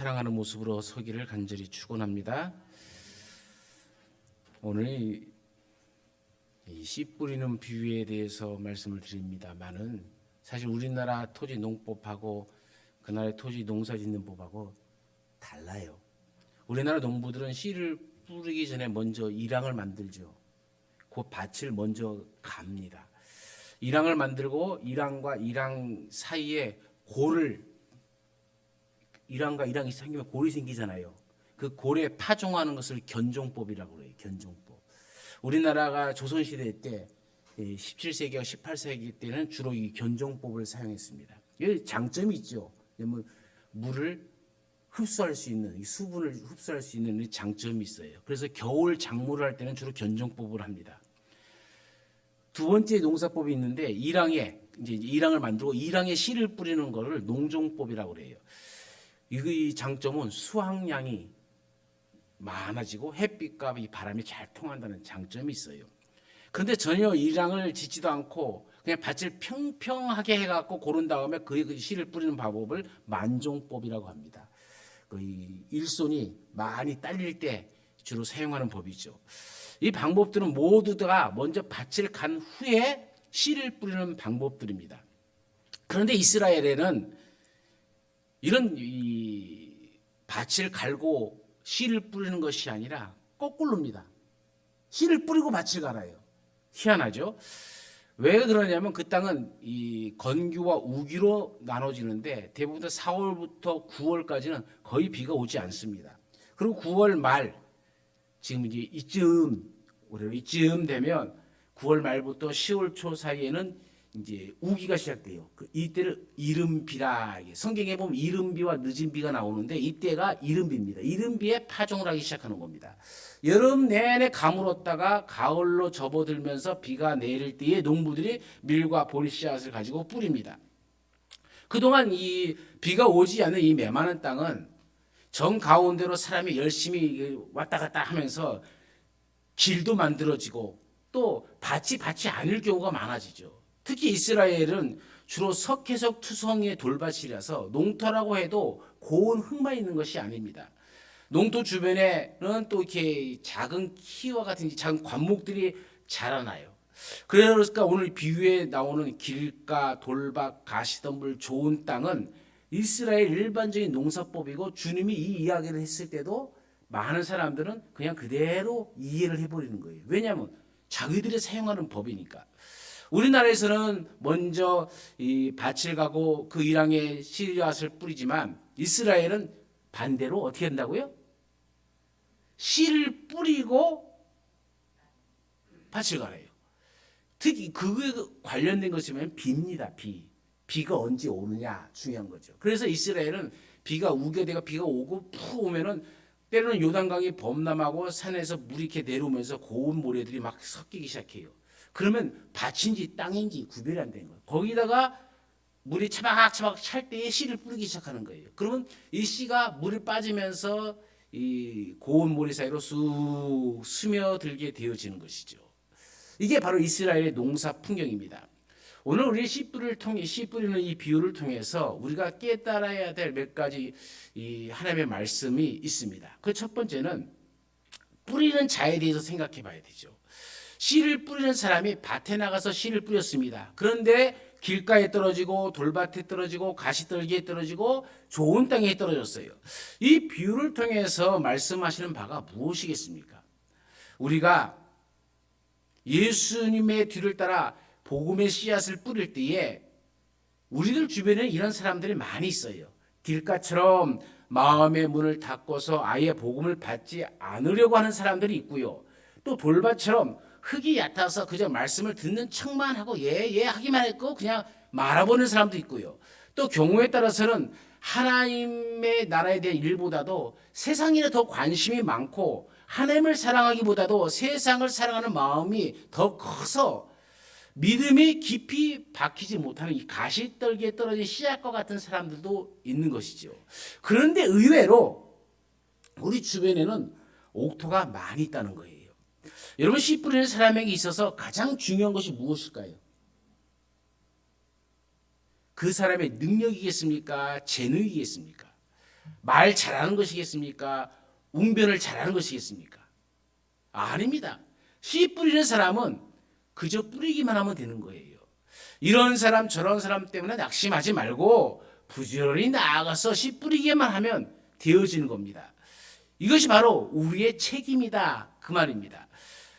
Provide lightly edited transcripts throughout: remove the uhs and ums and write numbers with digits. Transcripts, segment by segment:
사랑하는 모습으로 서기를 간절히 축원합니다. 오늘 이 씨 뿌리는 비유에 대해서 말씀을 드립니다만은 사실 우리나라 토지 농법하고 그 나라의 토지 농사 짓는 법하고 달라요. 우리나라 농부들은 씨를 뿌리기 전에 먼저 이랑을 만들죠. 그 밭을 먼저 갑니다. 이랑을 만들고 이랑과 이랑 사이에 이랑과 이랑이 생기면 골이 생기잖아요. 그 골에 파종하는 것을 견종법이라고 그래요. 견종법. 우리나라가 조선시대 때 17세기와 18세기 때는 주로 이 견종법을 사용했습니다. 이 장점이 있죠. 물을 흡수할 수 있는, 이 수분을 흡수할 수 있는 장점이 있어요. 그래서 겨울 작물을 할 때는 주로 견종법을 합니다. 두 번째 농사법이 있는데 이랑을 만들고 이랑에 씨를 뿌리는 것을 농종법이라고 그래요. 이 장점은 수확량이 많아지고 햇빛과 이 바람이 잘 통한다는 장점이 있어요. 그런데 전혀 이랑을 짓지도 않고 그냥 밭을 평평하게 해갖고 고른 다음에 그 씨를 뿌리는 방법을 만종법이라고 합니다. 이 일손이 많이 딸릴 때 주로 사용하는 법이죠. 이 방법들은 모두 다 먼저 밭을 간 후에 씨를 뿌리는 방법들입니다. 그런데 이스라엘에는 이런 이 밭을 갈고 씨를 뿌리는 것이 아니라 거꾸로입니다. 씨를 뿌리고 밭을 갈아요. 희한하죠? 왜 그러냐면 그 땅은 이 건기와 우기로 나눠지는데 대부분 4월부터 9월까지는 거의 비가 오지 않습니다. 그리고 9월 말 지금 이제 이쯤 되면 9월 말부터 10월 초 사이에는 이제 우기가 시작돼요. 이때를 이른비라. 성경에 보면 이른비와 늦은비가 나오는데 이때가 이른비입니다. 이른비에 파종을 하기 시작하는 겁니다. 여름 내내 가물었다가 가을로 접어들면서 비가 내릴 때에 농부들이 밀과 보리씨앗을 가지고 뿌립니다. 그동안 이 비가 오지 않는 이 메마른 땅은 정 가운데로 사람이 열심히 왔다 갔다 하면서 길도 만들어지고 또 밭이 않을 경우가 많아지죠. 특히 이스라엘은 주로 석회석 투성이의 돌밭이라서 농토라고 해도 고운 흙만 있는 것이 아닙니다. 농토 주변에는 또 이렇게 작은 키와 같은 작은 관목들이 자라나요. 그러니까 오늘 비유에 나오는 길가, 돌밭, 가시덤불, 좋은 땅은 이스라엘 일반적인 농사법이고 주님이 이 이야기를 했을 때도 많은 사람들은 그냥 그대로 이해를 해버리는 거예요. 왜냐하면 자기들이 사용하는 법이니까. 우리나라에서는 먼저 이 밭을 가고 그 이랑에 씨앗을 뿌리지만 이스라엘은 반대로 어떻게 한다고요? 씨를 뿌리고 밭을 갈아요. 특히 그거에 관련된 것이면 비입니다. 비가 언제 오느냐 중요한 거죠. 그래서 이스라엘은 비가 우겨대가 비가 오고 푹 오면은 때로는 요단강이 범람하고 산에서 물이 이렇게 내려오면서 고운 모래들이 막 섞이기 시작해요. 그러면 밭인지 땅인지 구별이 안 되는 거예요. 거기다가 물이 차박차박 찰 때에 씨를 뿌리기 시작하는 거예요. 그러면 이 씨가 물에 빠지면서 이 고운 모래 사이로 쑥 스며들게 되어지는 것이죠. 이게 바로 이스라엘의 농사 풍경입니다. 오늘 우리 씨 뿌리는 이 비유를 통해서 우리가 깨달아야 될 몇 가지 이 하나님의 말씀이 있습니다. 그 첫 번째는 뿌리는 자에 대해서 생각해 봐야 되죠. 씨를 뿌리는 사람이 밭에 나가서 씨를 뿌렸습니다. 그런데 길가에 떨어지고 돌밭에 떨어지고 가시떨기에 떨어지고 좋은 땅에 떨어졌어요. 이 비유를 통해서 말씀하시는 바가 무엇이겠습니까? 우리가 예수님의 뒤를 따라 복음의 씨앗을 뿌릴 때에 우리들 주변에 이런 사람들이 많이 있어요. 길가처럼 마음의 문을 닫고서 아예 복음을 받지 않으려고 하는 사람들이 있고요. 또 돌밭처럼 흙이 얕아서 그저 말씀을 듣는 척만 하고 예 하기만 했고 그냥 말아보는 사람도 있고요. 또 경우에 따라서는 하나님의 나라에 대한 일보다도 세상에 더 관심이 많고 하나님을 사랑하기보다도 세상을 사랑하는 마음이 더 커서 믿음이 깊이 박히지 못하는 이 가시떨기에 떨어진 씨앗과 같은 사람들도 있는 것이죠. 그런데 의외로 우리 주변에는 옥토가 많이 있다는 거예요. 여러분, 씨 뿌리는 사람에게 있어서 가장 중요한 것이 무엇일까요? 그 사람의 능력이겠습니까? 재능이겠습니까? 말 잘하는 것이겠습니까? 웅변을 잘하는 것이겠습니까? 아닙니다. 씨 뿌리는 사람은 그저 뿌리기만 하면 되는 거예요. 이런 사람 저런 사람 때문에 낙심하지 말고 부지런히 나아가서 씨 뿌리기만 하면 되어지는 겁니다. 이것이 바로 우리의 책임이다 그 말입니다.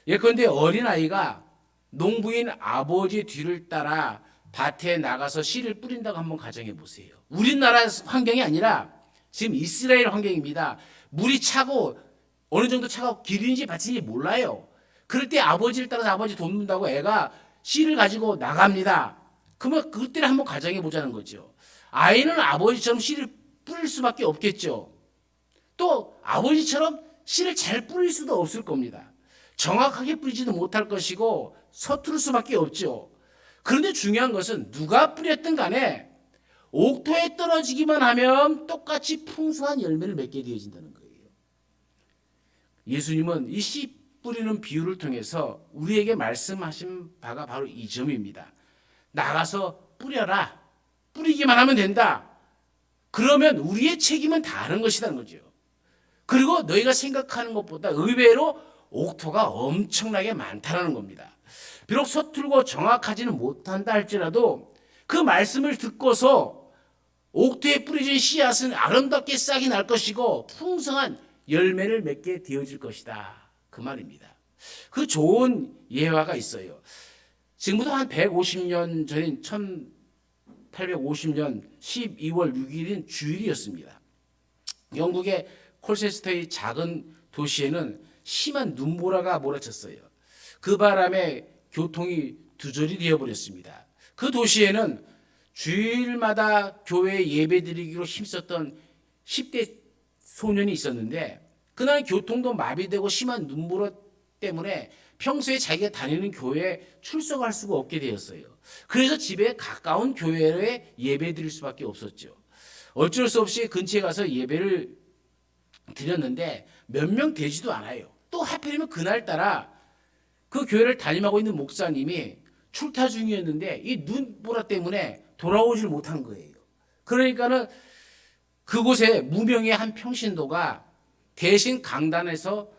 예컨대 어린아이가 농부인 아버지 뒤를 따라 밭에 나가서 씨를 뿌린다고 한번 가정해 보세요. 우리나라 환경이 아니라 지금 이스라엘 환경입니다. 물이 차고 어느 정도 차고 길인지 밭인지 몰라요. 그럴 때 아버지를 따라서 아버지 돕는다고 애가 씨를 가지고 나갑니다. 그러면 그때를 한번 가정해 보자는 거죠. 아이는 아버지처럼 씨를 뿌릴 수밖에 없겠죠. 또 아버지처럼 씨를 잘 뿌릴 수도 없을 겁니다. 정확하게 뿌리지도 못할 것이고 서투를 수밖에 없죠. 그런데 중요한 것은 누가 뿌렸든 간에 옥토에 떨어지기만 하면 똑같이 풍성한 열매를 맺게 되어진다는 거예요. 예수님은 이 씨 뿌리는 비유를 통해서 우리에게 말씀하신 바가 바로 이 점입니다. 나가서 뿌려라. 뿌리기만 하면 된다. 그러면 우리의 책임은 다른 것이라는 거죠. 그리고 너희가 생각하는 것보다 의외로 옥토가 엄청나게 많다는 겁니다. 비록 서툴고 정확하지는 못한다 할지라도 그 말씀을 듣고서 옥토에 뿌려진 씨앗은 아름답게 싹이 날 것이고 풍성한 열매를 맺게 되어질 것이다. 그 말입니다. 그 좋은 예화가 있어요. 지금부터 한 150년 전인 1850년 12월 6일인 주일이었습니다. 영국의 콜체스터의 작은 도시에는 심한 눈보라가 몰아쳤어요. 그 바람에 교통이 두절이 되어버렸습니다. 그 도시에는 주일마다 교회에 예배드리기로 힘썼던 10대 소년이 있었는데 그날 교통도 마비되고 심한 눈보라 때문에 평소에 자기가 다니는 교회에 출석할 수가 없게 되었어요. 그래서 집에 가까운 교회에 예배드릴 수밖에 없었죠. 어쩔 수 없이 근처에 가서 예배를 드렸는데 몇 명 되지도 않아요. 또 하필이면 그날따라 그 교회를 담임하고 있는 목사님이 출타 중이었는데 이 눈보라 때문에 돌아오질 못한 거예요. 그러니까는 그곳에 무명의 한 평신도가 대신 강단에서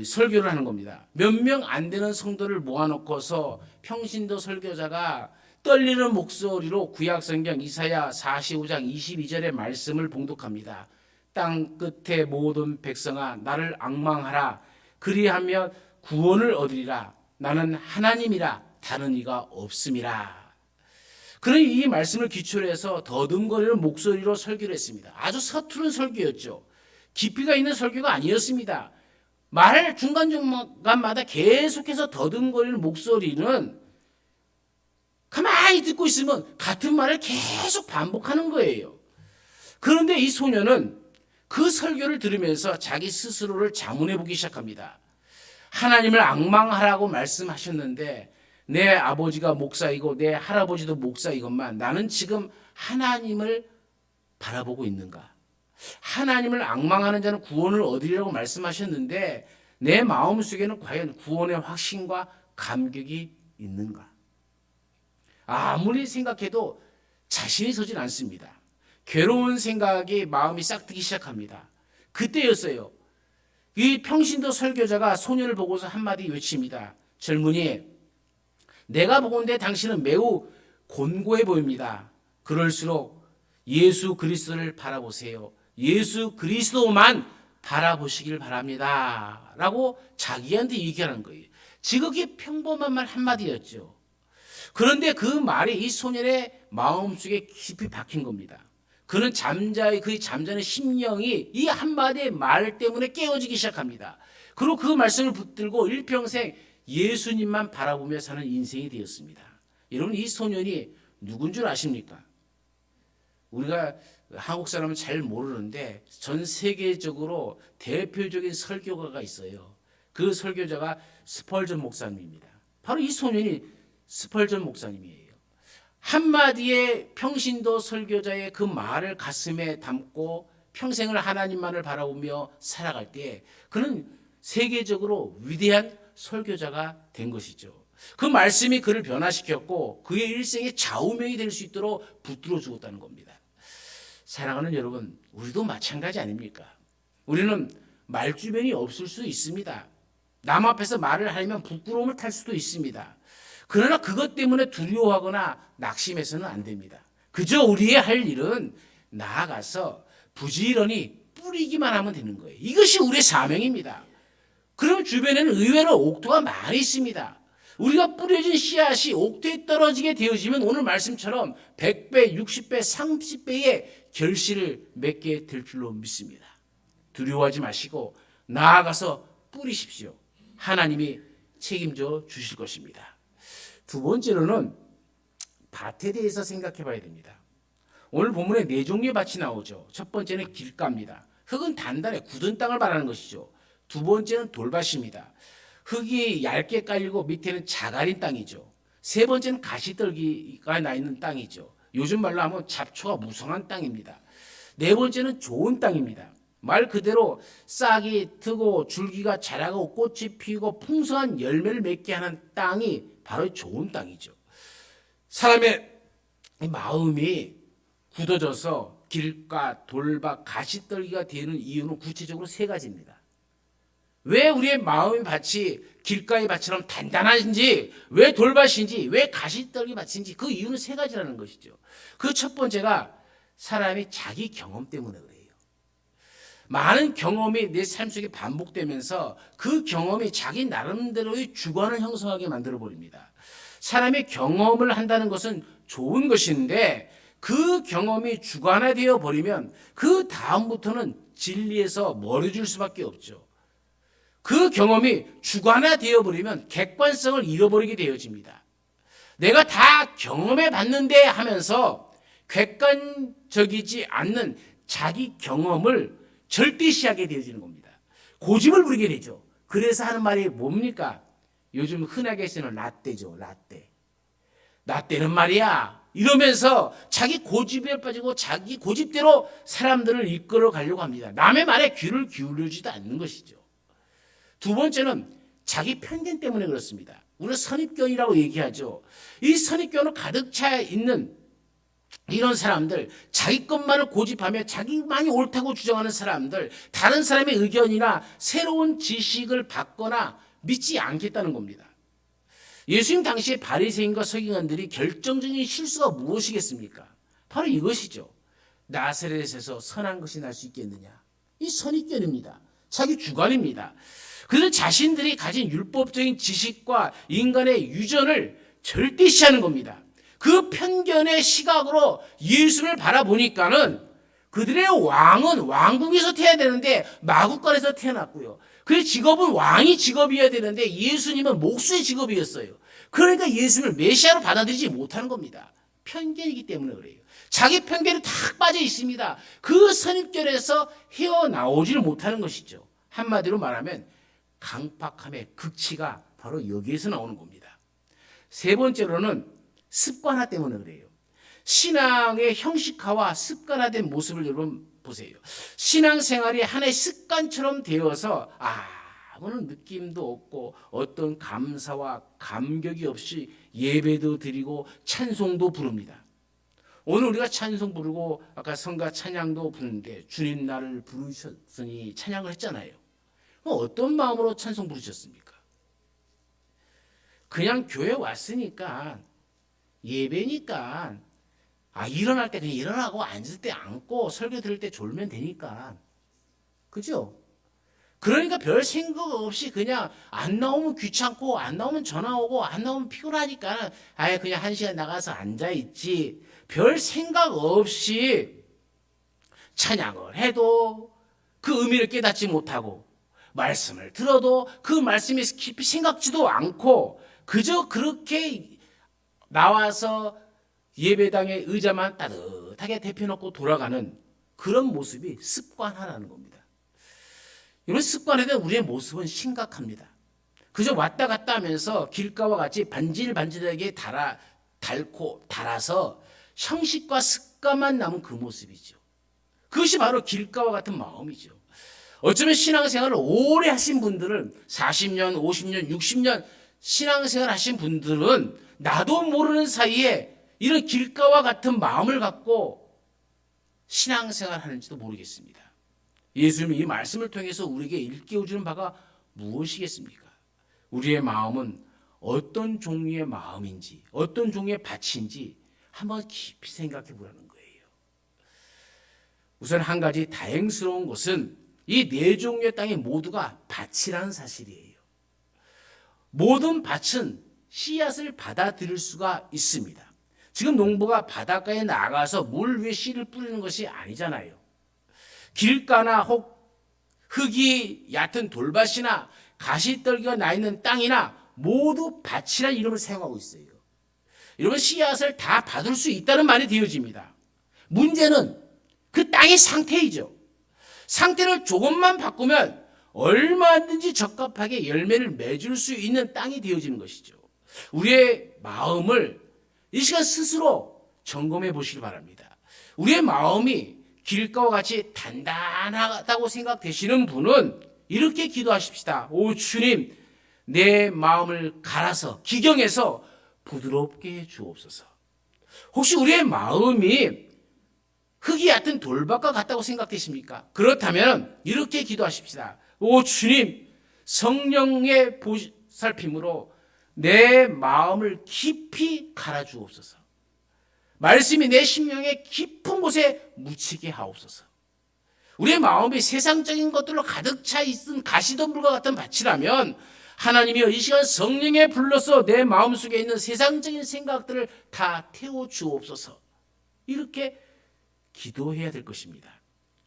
설교를 하는 겁니다. 몇 명 안 되는 성도를 모아놓고서 평신도 설교자가 떨리는 목소리로 구약성경 이사야 45장 22절의 말씀을 봉독합니다. 땅 끝에 모든 백성아 나를 앙망하라. 그리하면 구원을 얻으리라. 나는 하나님이라 다른 이가 없음이라. 그러니 이 말씀을 기초로 해서 더듬거리는 목소리로 설교를 했습니다. 아주 서투른 설교였죠. 깊이가 있는 설교가 아니었습니다. 말 중간중간마다 계속해서 더듬거리는 목소리는 가만히 듣고 있으면 같은 말을 계속 반복하는 거예요. 그런데 이 소녀는 그 설교를 들으면서 자기 스스로를 자문해 보기 시작합니다. 하나님을 앙망하라고 말씀하셨는데 내 아버지가 목사이고 내 할아버지도 목사이건만 나는 지금 하나님을 바라보고 있는가? 하나님을 앙망하는 자는 구원을 얻으리라고 말씀하셨는데 내 마음속에는 과연 구원의 확신과 감격이 있는가? 아무리 생각해도 자신이 서질 않습니다. 괴로운 생각이 마음이 싹트기 시작합니다. 그때였어요. 이 평신도 설교자가 소년을 보고서 한마디 외칩니다. 젊은이, 내가 보건대 당신은 매우 곤고해 보입니다. 그럴수록 예수 그리스도를 바라보세요. 예수 그리스도만 바라보시길 바랍니다. 라고 자기한테 얘기하는 거예요. 지극히 평범한 말 한마디였죠. 그런데 그 말이 이 소년의 마음속에 깊이 박힌 겁니다. 그는 그 잠자는 심령이 이 한마디의 말 때문에 깨어지기 시작합니다. 그리고 그 말씀을 붙들고 일평생 예수님만 바라보며 사는 인생이 되었습니다. 여러분 이 소년이 누군 줄 아십니까? 우리가 한국 사람은 잘 모르는데 전 세계적으로 대표적인 설교가가 있어요. 그 설교자가 스펄전 목사님입니다. 바로 이 소년이 스펄전 목사님이에요. 한마디의 평신도 설교자의 그 말을 가슴에 담고 평생을 하나님만을 바라보며 살아갈 때 그는 세계적으로 위대한 설교자가 된 것이죠. 그 말씀이 그를 변화시켰고 그의 일생의 좌우명이 될 수 있도록 붙들어 주었다는 겁니다. 사랑하는 여러분, 우리도 마찬가지 아닙니까? 우리는 말주변이 없을 수 있습니다. 남 앞에서 말을 하려면 부끄러움을 탈 수도 있습니다. 그러나 그것 때문에 두려워하거나 낙심해서는 안 됩니다. 그저 우리의 할 일은 나아가서 부지런히 뿌리기만 하면 되는 거예요. 이것이 우리의 사명입니다. 그러면 주변에는 의외로 옥토가 많이 있습니다. 우리가 뿌려진 씨앗이 옥토에 떨어지게 되어지면 오늘 말씀처럼 100배, 60배, 30배의 결실을 맺게 될 줄로 믿습니다. 두려워하지 마시고 나아가서 뿌리십시오. 하나님이 책임져 주실 것입니다. 두 번째로는 밭에 대해서 생각해 봐야 됩니다. 오늘 본문에 네 종류의 밭이 나오죠. 첫 번째는 길가입니다. 흙은 단단해 굳은 땅을 말하는 것이죠. 두 번째는 돌밭입니다. 흙이 얇게 깔리고 밑에는 자갈인 땅이죠. 세 번째는 가시떨기가 나 있는 땅이죠. 요즘 말로 하면 잡초가 무성한 땅입니다. 네 번째는 좋은 땅입니다. 말 그대로 싹이 트고 줄기가 자라고 꽃이 피고 풍성한 열매를 맺게 하는 땅이 바로 좋은 땅이죠. 사람의 마음이 굳어져서 길가, 돌밭, 가시떨기가 되는 이유는 구체적으로 세 가지입니다. 왜 우리의 마음의 밭이 길가의 밭처럼 단단한지, 왜 돌밭인지, 왜 가시떨기 밭인지 그 이유는 세 가지라는 것이죠. 그 첫 번째가 사람이 자기 경험 때문에 그래요. 많은 경험이 내 삶 속에 반복되면서 그 경험이 자기 나름대로의 주관을 형성하게 만들어버립니다. 사람이 경험을 한다는 것은 좋은 것인데 그 경험이 주관화되어 버리면 그 다음부터는 진리에서 멀어질 수밖에 없죠. 그 경험이 주관화되어 버리면 객관성을 잃어버리게 되어집니다. 내가 다 경험해 봤는데 하면서 객관적이지 않는 자기 경험을 절대시하게 되어지는 겁니다. 고집을 부리게 되죠. 그래서 하는 말이 뭡니까? 요즘 흔하게 쓰는 라떼죠. 라떼는 말이야. 이러면서 자기 고집에 빠지고 자기 고집대로 사람들을 이끌어 가려고 합니다. 남의 말에 귀를 기울이지도 않는 것이죠. 두 번째는 자기 편견 때문에 그렇습니다. 우리는 선입견이라고 얘기하죠. 이 선입견으로 가득 차 있는 이런 사람들, 자기 것만을 고집하며 자기만이 옳다고 주장하는 사람들, 다른 사람의 의견이나 새로운 지식을 받거나 믿지 않겠다는 겁니다. 예수님 당시에 바리새인과 서기관들이 결정적인 실수가 무엇이겠습니까? 바로 이것이죠. 나사렛에서 선한 것이 날 수 있겠느냐. 이 선입견입니다. 자기 주관입니다. 그들은 자신들이 가진 율법적인 지식과 인간의 유전을 절대시하는 겁니다. 그 편견의 시각으로 예수를 바라보니까는 그들의 왕은 왕궁에서 태어나야 되는데 마구간에서 태어났고요. 그의 직업은 왕이 직업이어야 되는데 예수님은 목수의 직업이었어요. 그러니까 예수님을 메시아로 받아들이지 못하는 겁니다. 편견이기 때문에 그래요. 자기 편견이 탁 빠져 있습니다. 그 선입견에서 헤어나오지를 못하는 것이죠. 한마디로 말하면 강팍함의 극치가 바로 여기에서 나오는 겁니다. 세 번째로는 습관화 때문에 그래요. 신앙의 형식화와 습관화된 모습을 여러분 보세요. 신앙생활이 하나의 습관처럼 되어서 아무런 느낌도 없고 어떤 감사와 감격이 없이 예배도 드리고 찬송도 부릅니다. 오늘 우리가 찬송 부르고 아까 성가 찬양도 부르는데 주님 나를 부르셨으니 찬양을 했잖아요. 어떤 마음으로 찬송 부르셨습니까? 그냥 교회 왔으니까 예배니까 일어날 때 그냥 일어나고 앉을 때 앉고 설교 들을 때 졸면 되니까. 그죠? 그러니까 별 생각 없이 그냥 안 나오면 귀찮고 안 나오면 전화 오고 안 나오면 피곤하니까 그냥 1시간 나가서 앉아있지. 별 생각 없이 찬양을 해도 그 의미를 깨닫지 못하고 말씀을 들어도 그 말씀에 깊이 생각지도 않고 그저 그렇게 나와서 예배당의 의자만 따뜻하게 대펴놓고 돌아가는 그런 모습이 습관화라는 겁니다. 이런 습관에 대한 우리의 모습은 심각합니다. 그저 왔다 갔다 하면서 길가와 같이 반질반질하게 달아서 형식과 습관만 남은 그 모습이죠. 그것이 바로 길가와 같은 마음이죠. 어쩌면 신앙생활을 오래 하신 분들은 40년, 50년, 60년 신앙생활 하신 분들은 나도 모르는 사이에 이런 길가와 같은 마음을 갖고 신앙생활 하는지도 모르겠습니다. 예수님이 이 말씀을 통해서 우리에게 일깨워주는 바가 무엇이겠습니까? 우리의 마음은 어떤 종류의 마음인지, 어떤 종류의 밭인지 한번 깊이 생각해 보라는 거예요. 우선 한 가지 다행스러운 것은 이 네 종류의 땅이 모두가 밭이라는 사실이에요. 모든 밭은 씨앗을 받아들일 수가 있습니다. 지금 농부가 바닷가에 나가서 물 위에 씨를 뿌리는 것이 아니잖아요. 길가나 혹 흙이 얕은 돌밭이나 가시떨기가 나 있는 땅이나 모두 밭이라는 이름을 사용하고 있어요. 여러분, 씨앗을 다 받을 수 있다는 말이 되어집니다. 문제는 그 땅의 상태이죠. 상태를 조금만 바꾸면 얼마든지 적합하게 열매를 맺을 수 있는 땅이 되어지는 것이죠. 우리의 마음을 이 시간 스스로 점검해 보시기 바랍니다. 우리의 마음이 길가와 같이 단단하다고 생각되시는 분은 이렇게 기도하십시다. 오 주님, 내 마음을 갈아서 기경해서 부드럽게 해 주옵소서. 혹시 우리의 마음이 흙이 얕은 돌밭과 같다고 생각되십니까? 그렇다면 이렇게 기도하십시다. 오 주님, 성령의 보살핌으로 내 마음을 깊이 갈아 주옵소서. 말씀이 내 심령의 깊은 곳에 묻히게 하옵소서. 우리의 마음이 세상적인 것들로 가득 차 있은 가시덤불과 같은 밭이라면 하나님이 이 시간 성령에 불러서 내 마음속에 있는 세상적인 생각들을 다 태워 주옵소서. 이렇게 기도해야 될 것입니다.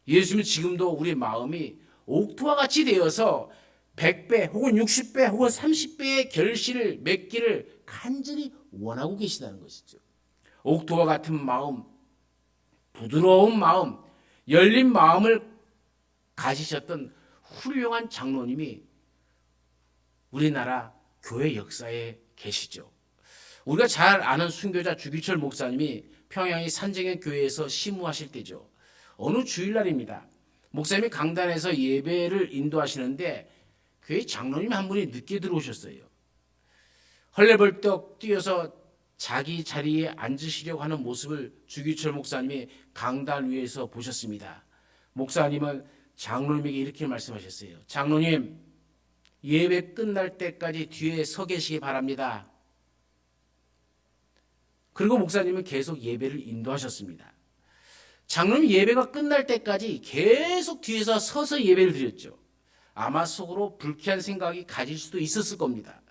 예수님은 지금도 우리의 마음이 옥토와 같이 되어서 100배 혹은 60배 혹은 30배의 결실을 맺기를 간절히 원하고 계시다는 것이죠. 옥토와 같은 마음, 부드러운 마음, 열린 마음을 가지셨던 훌륭한 장로님이 우리나라 교회 역사에 계시죠. 우리가 잘 아는 순교자 주기철 목사님이 평양의 산정현 교회에서 심우하실 때죠. 어느 주일날입니다. 목사님이 강단에서 예배를 인도하시는데 교회 장로님 한 분이 늦게 들어오셨어요. 헐레벌떡 뛰어서 자기 자리에 앉으시려고 하는 모습을 주기철 목사님이 강단 위에서 보셨습니다. 목사님은 장로님에게 이렇게 말씀하셨어요. 장로님, 예배 끝날 때까지 뒤에 서 계시기 바랍니다. 그리고 목사님은 계속 예배를 인도하셨습니다. 장로님 예배가 끝날 때까지 계속 뒤에서 서서 예배를 드렸죠. 아마 속으로 불쾌한 생각이 가질 수도 있었을 겁니다.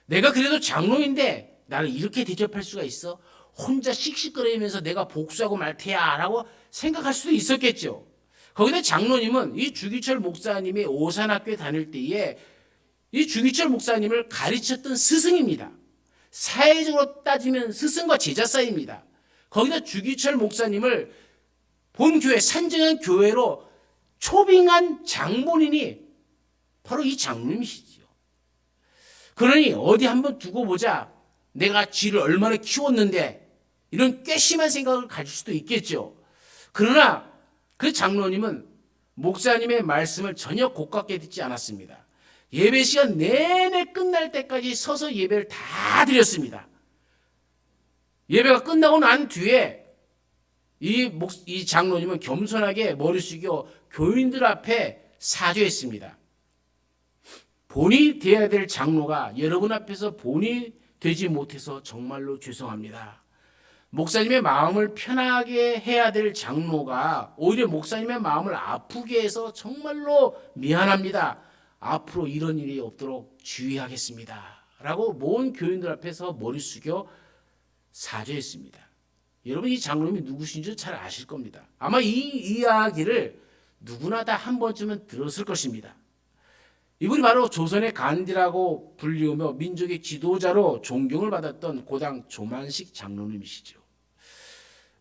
내가 그래도 장로인데 나를 이렇게 대접할 수가 있어? 혼자 씩씩거리면서 내가 복수하고 말 테야 라고 생각할 수도 있었겠죠. 거기다 장로님은 이 주기철 목사님이 오산학교에 다닐 때에 이 주기철 목사님을 가르쳤던 스승입니다. 사회적으로 따지면 스승과 제자 사이입니다. 거기다 주기철 목사님을 본교회 산정현 교회로 초빙한 장본인이 바로 이 장로님이시죠. 그러니 어디 한번 두고 보자. 내가 쥐를 얼마나 키웠는데 이런 괘씸한 생각을 가질 수도 있겠죠. 그러나 그 장로님은 목사님의 말씀을 전혀 고깝게 듣지 않았습니다. 예배 시간 내내 끝날 때까지 서서 예배를 다 드렸습니다. 예배가 끝나고 난 뒤에 이 장로님은 겸손하게 머리 숙여 교인들 앞에 사죄했습니다. 본이 되어야 될 장로가 여러분 앞에서 본이 되지 못해서 정말로 죄송합니다. 목사님의 마음을 편하게 해야 될 장로가 오히려 목사님의 마음을 아프게 해서 정말로 미안합니다. 앞으로 이런 일이 없도록 주의하겠습니다. 라고 모은 교인들 앞에서 머리 숙여 사죄했습니다. 여러분, 이 장로님이 누구신지 잘 아실 겁니다. 아마 이 이야기를 누구나 다 한 번쯤은 들었을 것입니다. 이분이 바로 조선의 간디라고 불리우며 민족의 지도자로 존경을 받았던 고당 조만식 장로님이시죠.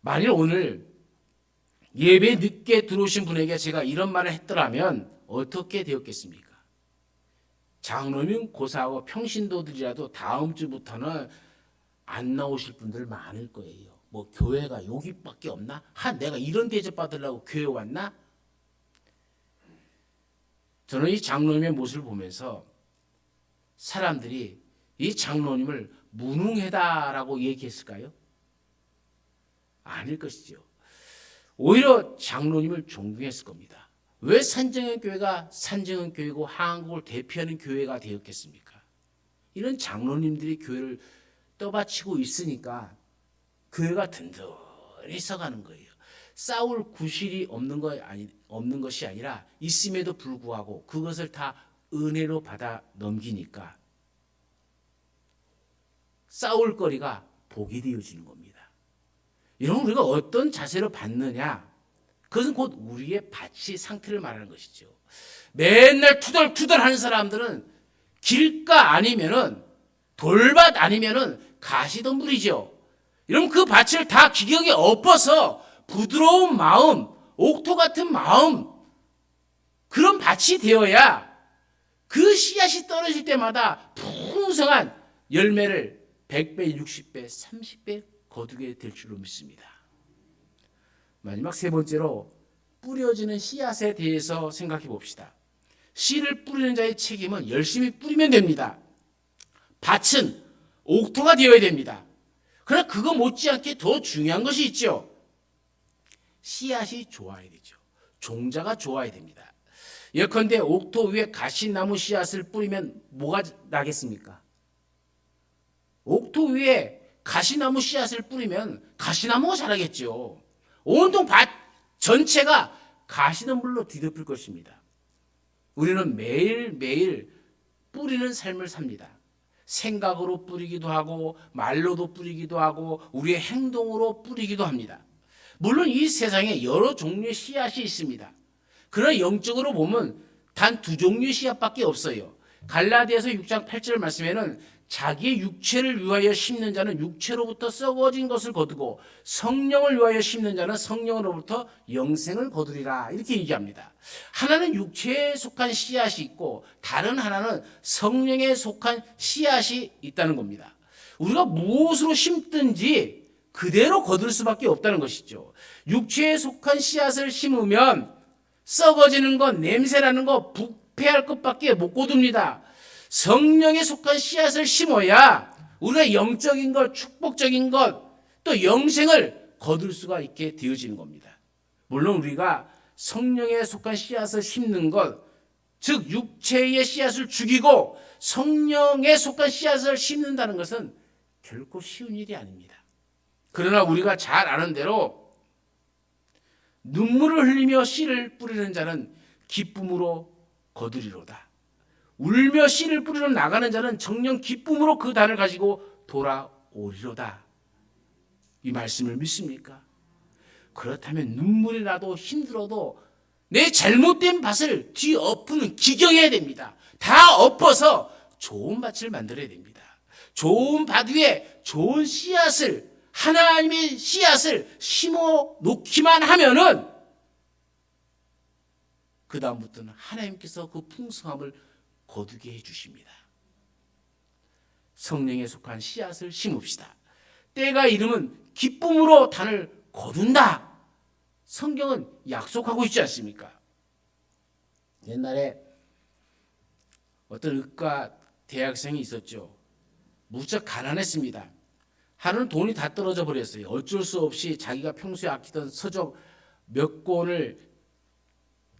만일 오늘 예배에 늦게 들어오신 분에게 제가 이런 말을 했더라면 어떻게 되었겠습니까? 장로님 고사하고 평신도들이라도 다음 주부터는 안 나오실 분들 많을 거예요. 뭐 교회가 여기밖에 없나? 내가 이런 대접 받으려고 교회 왔나? 저는 이 장로님의 모습을 보면서 사람들이 이 장로님을 무능하다라고 얘기했을까요? 아닐 것이죠. 오히려 장로님을 존경했을 겁니다. 왜 산정현교회가 산정현교회고 한국을 대표하는 교회가 되었겠습니까? 이런 장로님들이 교회를 떠받치고 있으니까 교회가 든든히 서가는 거예요. 싸울 구실이 없는 것이 아니라 있음에도 불구하고 그것을 다 은혜로 받아 넘기니까 싸울 거리가 복이 되어지는 겁니다. 이러면 우리가 어떤 자세로 받느냐? 그것은 곧 우리의 바치 상태를 말하는 것이죠. 맨날 투덜투덜 하는 사람들은 길가 아니면은 돌밭 아니면은 가시덤불이죠. 이러면 그 밭을 다 기경에 엎어서 부드러운 마음, 옥토 같은 마음, 그런 밭이 되어야 그 씨앗이 떨어질 때마다 풍성한 열매를 100배, 60배, 30배 거두게 될 줄로 믿습니다. 마지막 세 번째로 뿌려지는 씨앗에 대해서 생각해 봅시다. 씨를 뿌리는 자의 책임은 열심히 뿌리면 됩니다. 밭은 옥토가 되어야 됩니다. 그러나 그거 못지않게 더 중요한 것이 있죠. 씨앗이 좋아야 되죠. 종자가 좋아야 됩니다. 예컨대 옥토 위에 가시나무 씨앗을 뿌리면 뭐가 나겠습니까? 옥토 위에 가시나무 씨앗을 뿌리면 가시나무가 자라겠죠. 온통 밭 전체가 가시덤불로 뒤덮일 것입니다. 우리는 매일매일 뿌리는 삶을 삽니다. 생각으로 뿌리기도 하고 말로도 뿌리기도 하고 우리의 행동으로 뿌리기도 합니다. 물론 이 세상에 여러 종류의 씨앗이 있습니다. 그러나 영적으로 보면 단 두 종류의 씨앗밖에 없어요. 갈라디아서 6장 8절 말씀에는 자기의 육체를 위하여 심는 자는 육체로부터 썩어진 것을 거두고 성령을 위하여 심는 자는 성령으로부터 영생을 거두리라 이렇게 얘기합니다. 하나는 육체에 속한 씨앗이 있고 다른 하나는 성령에 속한 씨앗이 있다는 겁니다. 우리가 무엇으로 심든지 그대로 거둘 수밖에 없다는 것이죠. 육체에 속한 씨앗을 심으면 썩어지는 것, 냄새나는 것, 부패할 것밖에 못 거둡니다. 성령에 속한 씨앗을 심어야 우리가 영적인 것, 축복적인 것, 또 영생을 거둘 수가 있게 되어지는 겁니다. 물론 우리가 성령에 속한 씨앗을 심는 것, 즉 육체의 씨앗을 죽이고 성령에 속한 씨앗을 심는다는 것은 결코 쉬운 일이 아닙니다. 그러나 우리가 잘 아는 대로 눈물을 흘리며 씨를 뿌리는 자는 기쁨으로 거두리로다. 울며 씨를 뿌리러 나가는 자는 정녕 기쁨으로 그 단을 가지고 돌아오리로다. 이 말씀을 믿습니까? 그렇다면 눈물이 나도 힘들어도 내 잘못된 밭을 뒤엎는 기경해야 됩니다. 다 엎어서 좋은 밭을 만들어야 됩니다. 좋은 밭 위에 좋은 씨앗을, 하나님의 씨앗을 심어 놓기만 하면은 그 다음부터는 하나님께서 그 풍성함을 거두게 해주십니다. 성령에 속한 씨앗을 심읍시다. 때가 이르면 기쁨으로 단을 거둔다. 성경은 약속하고 있지 않습니까? 옛날에 어떤 의과 대학생이 있었죠. 무척 가난했습니다. 하루는 돈이 다 떨어져 버렸어요. 어쩔 수 없이 자기가 평소에 아끼던 서적 몇 권을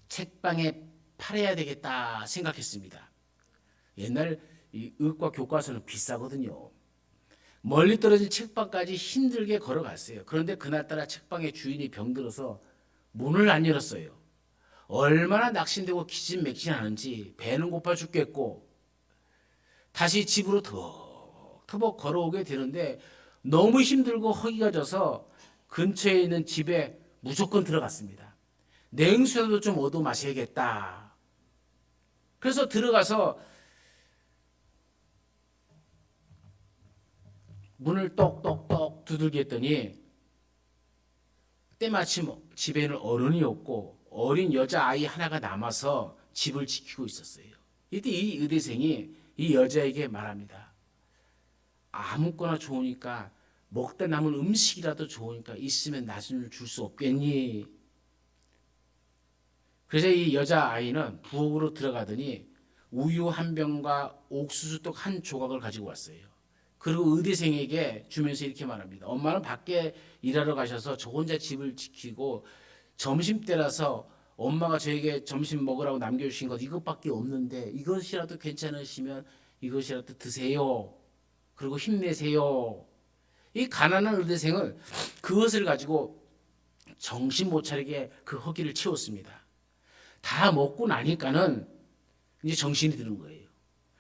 책방에 팔아야 되겠다 생각했습니다. 옛날 이 의과 교과서는 비싸거든요. 멀리 떨어진 책방까지 힘들게 걸어갔어요. 그런데 그날따라 책방의 주인이 병들어서 문을 안 열었어요. 얼마나 낙심되고 기진맥진하는지 배는 고파 죽겠고 다시 집으로 터벅터벅 걸어오게 되는데 너무 힘들고 허기가 져서 근처에 있는 집에 무조건 들어갔습니다. 냉수라도 좀 얻어 마셔야겠다. 그래서 들어가서 문을 똑똑똑 두들기 했더니 때마침 집에는 어른이 없고 어린 여자아이 하나가 남아서 집을 지키고 있었어요. 이때 이 의대생이 이 여자에게 말합니다. 아무거나 좋으니까 먹다 남은 음식이라도 좋으니까 있으면 나중에 줄 수 없겠니? 그래서 이 여자아이는 부엌으로 들어가더니 우유 한 병과 옥수수떡 한 조각을 가지고 왔어요. 그리고 의대생에게 주면서 이렇게 말합니다. 엄마는 밖에 일하러 가셔서 저 혼자 집을 지키고 점심때라서 엄마가 저에게 점심 먹으라고 남겨주신 것 이것밖에 없는데 이것이라도 괜찮으시면 이것이라도 드세요. 그리고 힘내세요. 이 가난한 의대생은 그것을 가지고 정신 못 차리게 그 허기를 채웠습니다. 다 먹고 나니까는 이제 정신이 드는 거예요.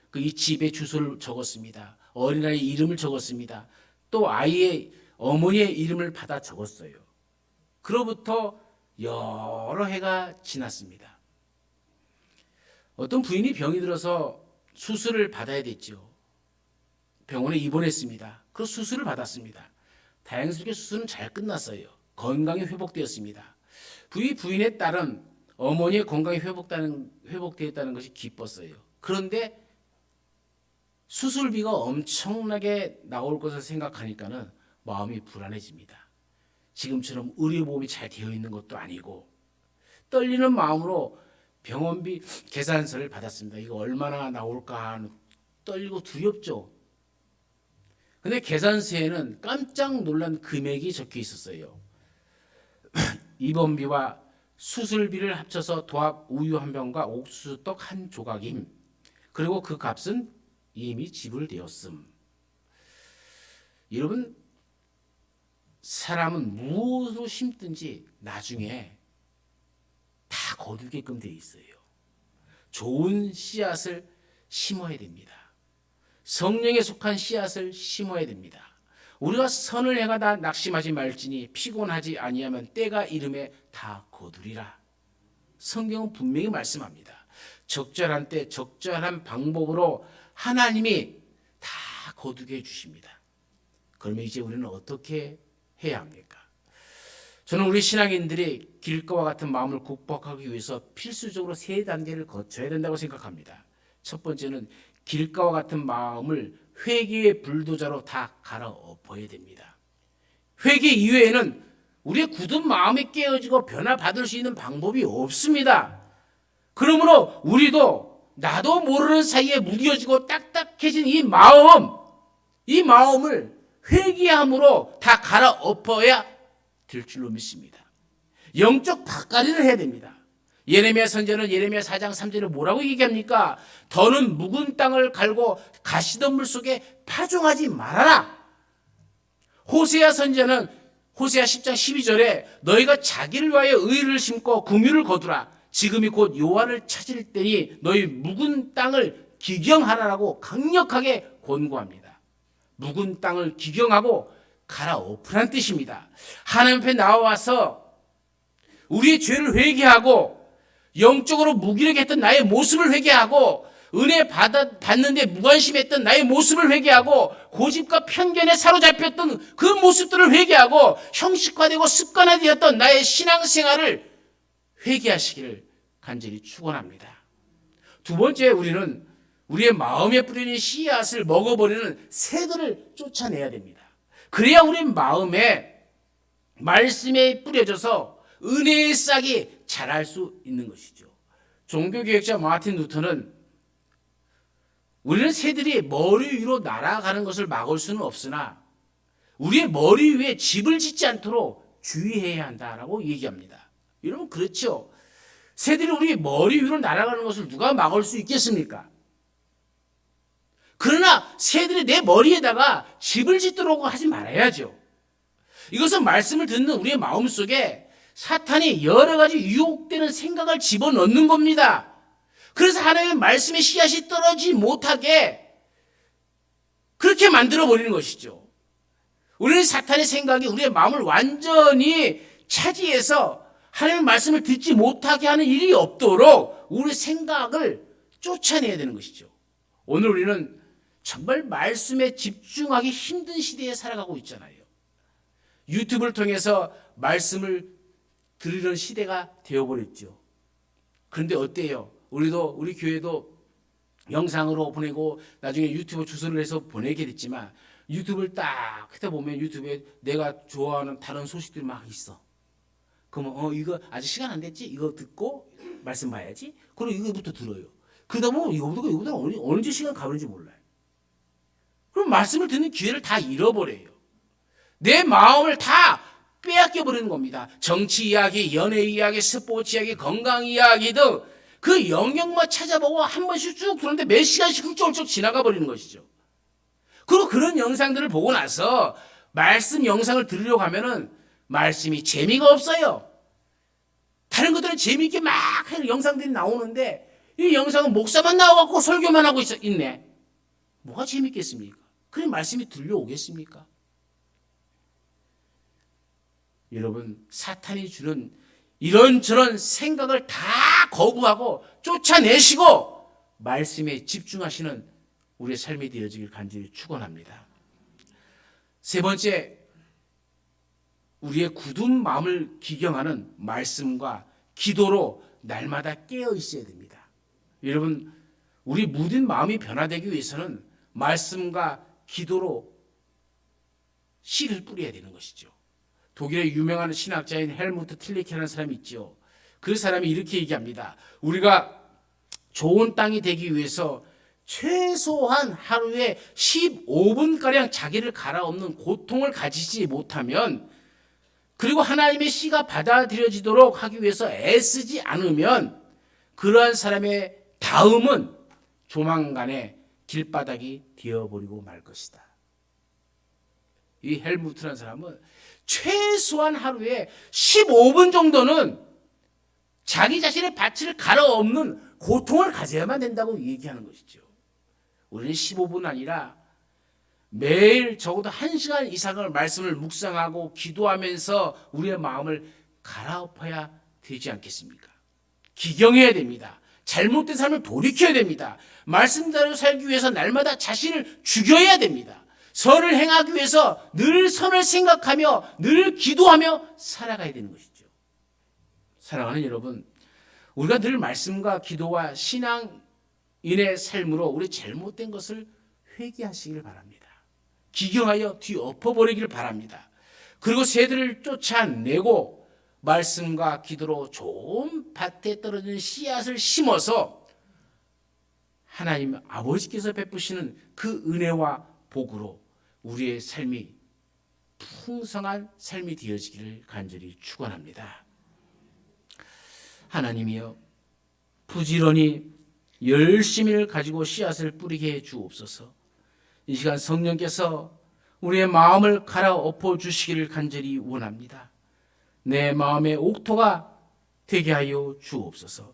그 이 집의 주소를 적었습니다. 어린아이 이름을 적었습니다. 또 아이의 어머니의 이름을 받아 적었어요. 그로부터 여러 해가 지났습니다. 어떤 부인이 병이 들어서 수술을 받아야 됐죠. 병원에 입원했습니다. 그 수술을 받았습니다. 다행스럽게 수술은 잘 끝났어요. 건강이 회복되었습니다. 부인의 딸은 어머니의 건강이 회복되었다는 것이 기뻤어요. 그런데 수술비가 엄청나게 나올 것을 생각하니까는 마음이 불안해집니다. 지금처럼 의료보험이 잘 되어 있는 것도 아니고 떨리는 마음으로 병원비 계산서를 받았습니다. 이거 얼마나 나올까 하는 떨리고 두렵죠. 근데 계산서에는 깜짝 놀란 금액이 적혀 있었어요. 입원비와 수술비를 합쳐서 도합 우유 한 병과 옥수수떡 한 조각임. 그리고 그 값은 이미 지불되었음. 여러분, 사람은 무엇으로 심든지 나중에 다 거두게끔 돼 있어요. 좋은 씨앗을 심어야 됩니다. 성령에 속한 씨앗을 심어야 됩니다. 우리가 선을 행하다 낙심하지 말지니 피곤하지 아니하면 때가 이름에 다 거두리라. 성경은 분명히 말씀합니다. 적절한 때 적절한 방법으로 하나님이 다 거두게 해주십니다. 그러면 이제 우리는 어떻게 해야 합니까? 저는 우리 신앙인들이 길가와 같은 마음을 극복하기 위해서 필수적으로 3단계를 거쳐야 된다고 생각합니다. 첫 번째는 길가와 같은 마음을 회개의 불도저로 다 갈아엎어야 됩니다. 회개 이외에는 우리의 굳은 마음이 깨어지고 변화받을 수 있는 방법이 없습니다. 그러므로 우리도 나도 모르는 사이에 무뎌지고 딱딱해진 이 마음을 회개함으로 다 갈아엎어야 될 줄로 믿습니다. 영적 밭갈이를 해야 됩니다. 예레미야 선지자는 예레미야 4장 3절에 뭐라고 얘기합니까? 더는 묵은 땅을 갈고 가시덤불 속에 파종하지 말아라. 호세아 선지자는 호세아 10장 12절에 너희가 자기를 위하여 의를 심고 긍휼을 거두라. 지금이 곧 여호와를 찾을 때니 너희 묵은 땅을 기경하라라고 강력하게 권고합니다. 묵은 땅을 기경하고 갈아엎으라는 뜻입니다. 하나님 앞에 나와서 우리의 죄를 회개하고 영적으로 무기력했던 나의 모습을 회개하고 은혜 받는데 무관심했던 나의 모습을 회개하고 고집과 편견에 사로잡혔던 그 모습들을 회개하고 형식화되고 습관화되었던 나의 신앙생활을 회개하시기를 간절히 축원합니다. 두 번째, 우리는 우리의 마음에 뿌리는 씨앗을 먹어버리는 새들을 쫓아내야 됩니다. 그래야 우리 마음에 말씀에 뿌려져서 은혜의 싹이 자랄 수 있는 것이죠. 종교개혁자 마틴 루터는 우리는 새들이 머리 위로 날아가는 것을 막을 수는 없으나 우리의 머리 위에 집을 짓지 않도록 주의해야 한다라고 얘기합니다. 여러분, 그렇죠? 새들이 우리 머리 위로 날아가는 것을 누가 막을 수 있겠습니까? 그러나 새들이 내 머리에다가 집을 짓도록 하지 말아야죠. 이것은 말씀을 듣는 우리의 마음속에 사탄이 여러 가지 유혹되는 생각을 집어넣는 겁니다. 그래서 하나님의 말씀의 씨앗이 떨어지지 못하게 그렇게 만들어버리는 것이죠. 우리는 사탄의 생각이 우리의 마음을 완전히 차지해서 하나님의 말씀을 듣지 못하게 하는 일이 없도록 우리 생각을 쫓아내야 되는 것이죠. 오늘 우리는 정말 말씀에 집중하기 힘든 시대에 살아가고 있잖아요. 유튜브를 통해서 말씀을 들으는 시대가 되어버렸죠. 그런데 어때요? 우리 교회도 영상으로 보내고 나중에 유튜브 주소를 해서 보내게 됐지만 유튜브를 딱 하다 보면 유튜브에 내가 좋아하는 다른 소식들이 막 있어. 그러면 이거 아직 시간 안 됐지? 이거 듣고 말씀 봐야지? 그리고 이거부터 들어요. 그러다 보면 이거보다 언제 시간 가는지 몰라요. 그럼 말씀을 듣는 기회를 다 잃어버려요. 내 마음을 다 빼앗겨 버리는 겁니다. 정치 이야기, 연애 이야기, 스포츠 이야기, 건강 이야기 등 그 영역만 찾아보고 한 번씩 쭉 들었는데 몇 시간씩 훌쩍훌쩍 지나가 버리는 것이죠. 그리고 그런 영상들을 보고 나서 말씀 영상을 들으려고 하면은 말씀이 재미가 없어요. 다른 것들은 재미있게 막 영상들이 나오는데 이 영상은 목사만 나와갖고 설교만 하고 있네. 뭐가 재밌겠습니까? 그런 말씀이 들려오겠습니까? 여러분, 사탄이 주는 이런저런 생각을 다 거부하고 쫓아내시고 말씀에 집중하시는 우리의 삶이 되어지길 간절히 축원합니다. 세 번째, 우리의 굳은 마음을 기경하는 말씀과 기도로 날마다 깨어 있어야 됩니다. 여러분, 우리 무딘 마음이 변화되기 위해서는 말씀과 기도로 씨를 뿌려야 되는 것이죠. 독일의 유명한 신학자인 헬무트 틸리케라는 사람이 있죠. 그 사람이 이렇게 얘기합니다. 우리가 좋은 땅이 되기 위해서 최소한 하루에 15분가량 자기를 갈아엎는 고통을 가지지 못하면, 그리고 하나님의 씨가 받아들여지도록 하기 위해서 애쓰지 않으면 그러한 사람의 다음은 조만간에 길바닥이 되어버리고 말 것이다. 이 헬무트라는 사람은 최소한 하루에 15분 정도는 자기 자신의 바치를 갈아엎는 고통을 가져야만 된다고 얘기하는 것이죠. 우리는 15분 아니라 매일 적어도 1시간 이상을 말씀을 묵상하고 기도하면서 우리의 마음을 갈아엎어야 되지 않겠습니까? 기경해야 됩니다. 잘못된 삶을 돌이켜야 됩니다. 말씀대로 살기 위해서 날마다 자신을 죽여야 됩니다. 선을 행하기 위해서 늘 선을 생각하며 늘 기도하며 살아가야 되는 것이죠. 사랑하는 여러분, 우리가 늘 말씀과 기도와 신앙인의 삶으로 우리 잘못된 것을 회개하시길 바랍니다. 기경하여 뒤엎어버리길 바랍니다. 그리고 새들을 쫓아내고 말씀과 기도로 좋은 밭에 떨어지는 씨앗을 심어서 하나님 아버지께서 베푸시는 그 은혜와 복으로 우리의 삶이 풍성한 삶이 되어지기를 간절히 축원합니다. 하나님이여, 부지런히 열심히를 가지고 씨앗을 뿌리게 해 주옵소서. 이 시간 성령께서 우리의 마음을 갈아엎어 주시기를 간절히 원합니다. 내 마음의 옥토가 되게 하여 주옵소서.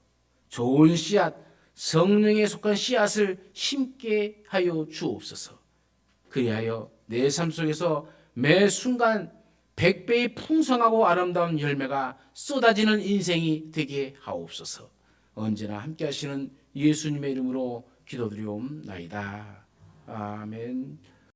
좋은 씨앗, 성령에 속한 씨앗을 심게 하여 주옵소서. 그리하여 내 삶 속에서 매 순간 100배의 풍성하고 아름다운 열매가 쏟아지는 인생이 되게 하옵소서. 언제나 함께 하시는 예수님의 이름으로 기도드리옵나이다. 아멘.